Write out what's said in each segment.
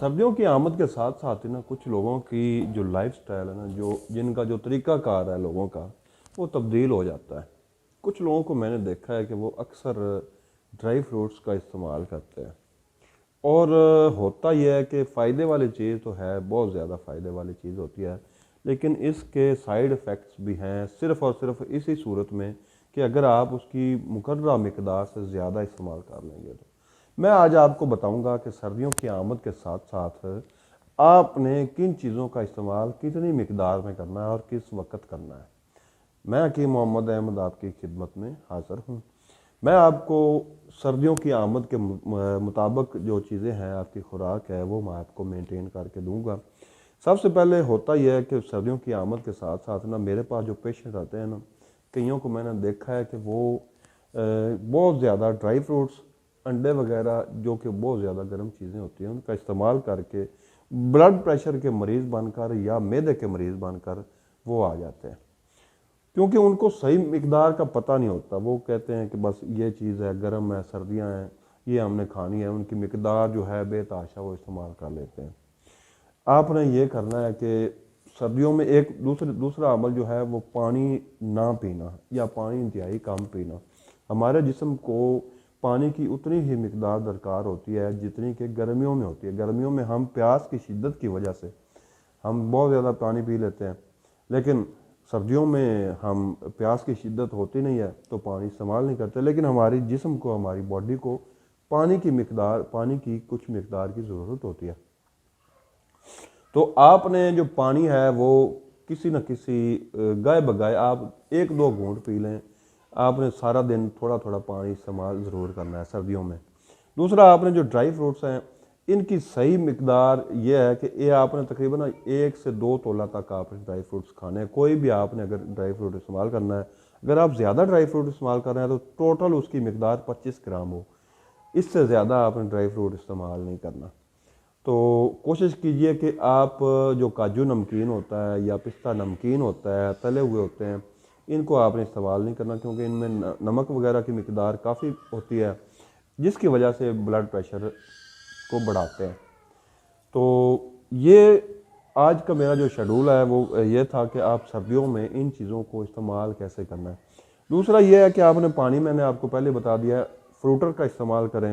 سردیوں کی آمد کے ساتھ ساتھ نا کچھ لوگوں کی جو لائف سٹائل ہے نا، جن کا جو طریقہ کار ہے لوگوں کا، وہ تبدیل ہو جاتا ہے۔ کچھ لوگوں کو میں نے دیکھا ہے کہ وہ اکثر ڈرائی فروٹس کا استعمال کرتے ہیں، اور ہوتا یہ ہے کہ فائدے والی چیز تو ہے، بہت زیادہ فائدے والی چیز ہوتی ہے، لیکن اس کے سائیڈ ایفیکٹس بھی ہیں، صرف اور صرف اسی صورت میں کہ اگر آپ اس کی مقررہ مقدار سے زیادہ استعمال کر لیں گے تو۔ میں آج آپ کو بتاؤں گا کہ سردیوں کی آمد کے ساتھ ساتھ آپ نے کن چیزوں کا استعمال کتنی مقدار میں کرنا ہے اور کس وقت کرنا ہے۔ میں حکیم محمد احمد آپ کی خدمت میں حاضر ہوں۔ میں آپ کو سردیوں کی آمد کے مطابق جو چیزیں ہیں، آپ کی خوراک ہے، وہ میں آپ کو مینٹین کر کے دوں گا۔ سب سے پہلے ہوتا یہ ہے کہ سردیوں کی آمد کے ساتھ ساتھ نا میرے پاس جو پیشنٹ آتے ہیں نا، کئیوں کو میں نے دیکھا ہے کہ وہ بہت زیادہ ڈرائی فروٹس، انڈے وغیرہ جو کہ بہت زیادہ گرم چیزیں ہوتی ہیں، ان کا استعمال کر کے بلڈ پریشر کے مریض بن کر یا معدے کے مریض بن کر وہ آ جاتے ہیں، کیونکہ ان کو صحیح مقدار کا پتہ نہیں ہوتا۔ وہ کہتے ہیں کہ بس یہ چیز ہے، گرم ہے، سردیاں ہیں، یہ ہم نے کھانی ہے، ان کی مقدار جو ہے بے تحاشا وہ استعمال کر لیتے ہیں۔ آپ نے یہ کرنا ہے کہ سردیوں میں ایک دوسرا عمل جو ہے وہ پانی نہ پینا یا پانی انتہائی کم پینا۔ ہمارے جسم کو پانی کی اتنی ہی مقدار درکار ہوتی ہے جتنی کہ گرمیوں میں ہوتی ہے۔ گرمیوں میں ہم پیاس کی شدت کی وجہ سے ہم بہت زیادہ پانی پی لیتے ہیں، لیکن سردیوں میں ہم پیاس کی شدت ہوتی نہیں ہے تو پانی استعمال نہیں کرتے، لیکن ہماری جسم کو، ہماری باڈی کو پانی کی کچھ مقدار کی ضرورت ہوتی ہے۔ تو آپ نے جو پانی ہے وہ کسی نہ کسی گائے بگائے آپ 1-2 گھونٹ پی لیں۔ آپ نے سارا دن تھوڑا تھوڑا پانی استعمال ضرور کرنا ہے سردیوں میں۔ دوسرا، آپ نے جو ڈرائی فروٹس ہیں ان کی صحیح مقدار یہ ہے کہ یہ آپ نے تقریباً 1 سے 2 تولہ تک آپ نے ڈرائی فروٹس کھانے ہیں۔ کوئی بھی آپ نے اگر ڈرائی فروٹ استعمال کرنا ہے، اگر آپ زیادہ ڈرائی فروٹ استعمال کر رہے ہیں تو ٹوٹل اس کی مقدار 25 گرام ہو، اس سے زیادہ آپ نے ڈرائی فروٹ استعمال نہیں کرنا۔ تو کوشش کیجئے کہ آپ جو کاجو نمکین ہوتا ہے یا پستہ نمکین ہوتا ہے، تلے ہوئے ہوتے ہیں، ان کو آپ نے استعمال نہیں کرنا، کیونکہ ان میں نمک وغیرہ کی مقدار کافی ہوتی ہے، جس کی وجہ سے بلڈ پریشر کو بڑھاتے ہیں۔ تو یہ آج کا میرا جو شیڈول ہے وہ یہ تھا کہ آپ سردیوں میں ان چیزوں کو استعمال کیسے کرنا ہے۔ دوسرا یہ ہے کہ آپ نے پانی، میں نے آپ کو پہلے بتا دیا ہے، فروٹر کا استعمال کریں،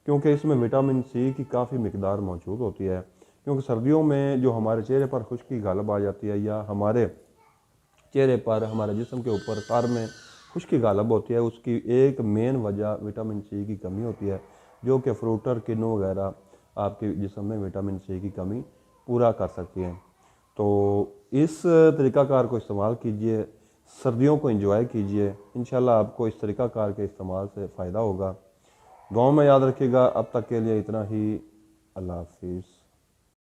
کیونکہ اس میں وٹامن سی کی کافی مقدار موجود ہوتی ہے۔ کیونکہ سردیوں میں جو ہمارے چہرے پر خشکی غالب آ جاتی ہے، یا ہمارے چہرے پر، ہمارے جسم کے اوپر، سر میں خشکی غالب ہوتی ہے، اس کی ایک مین وجہ وٹامن سی کی کمی ہوتی ہے، جو کہ فروٹر، کنو وغیرہ آپ کے جسم میں وٹامن سی کی کمی پورا کر سکتی ہیں۔ تو اس طریقہ کار کو استعمال کیجئے، سردیوں کو انجوائے کیجئے، انشاءاللہ آپ کو اس طریقہ کار کے استعمال سے فائدہ ہوگا۔ دعاؤں میں یاد رکھیے گا۔ اب تک کے لیے اتنا ہی۔ اللہ حافظ۔